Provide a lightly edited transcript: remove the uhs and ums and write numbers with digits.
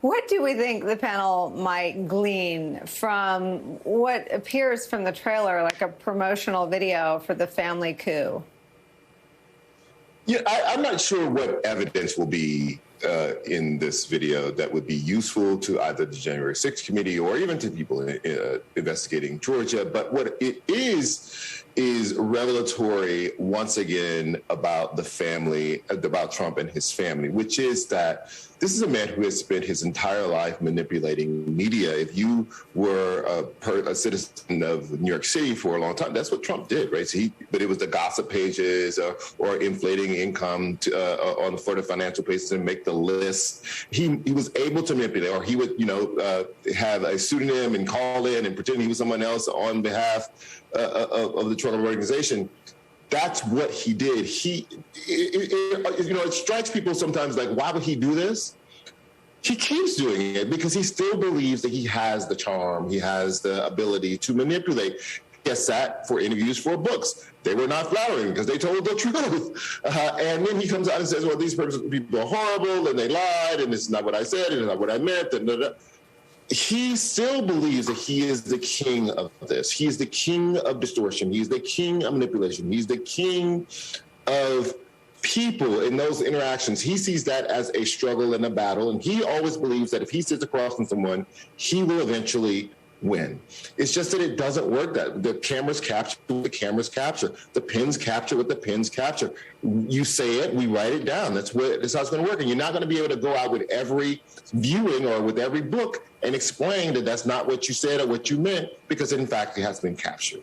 What do we think the panel might glean from what appears from the trailer like a promotional video for the family coup? Yeah, I'm not sure what evidence will be in this video that would be useful to either the January 6th committee or even to people investigating Georgia. But what it is revelatory once again about the family, about Trump and his family, which is that this is a man who has spent his entire life manipulating media. If you were a citizen of New York City for a long time, that's what Trump did, right? So but it was the gossip pages or inflating income for the financial pages and make the list. He was able to manipulate, or he would, have a pseudonym and call in and pretend he was someone else on behalf of the Trump organization. That's what he did. It strikes people sometimes like, why would he do this? He keeps doing it because he still believes that he has the charm, he has the ability to manipulate. He has sat for interviews for books. They were not flattering because they told the truth. And then he comes out and says, well, these people are horrible and they lied and it's not what I said and it's not what I meant. He still believes that he is the king of this. He's the king of distortion. He's the king of manipulation. He's the king of people in those interactions. He sees that as a struggle and a battle. And he always believes that if he sits across from someone, he will eventually win. It's just that it doesn't work. That the cameras capture what the cameras capture. The pens capture what the pens capture. You say it, we write it down. That's how it's going to work. And you're not going to be able to go out with every viewing or with every book and explain that that's not what you said or what you meant, because in fact it has been captured.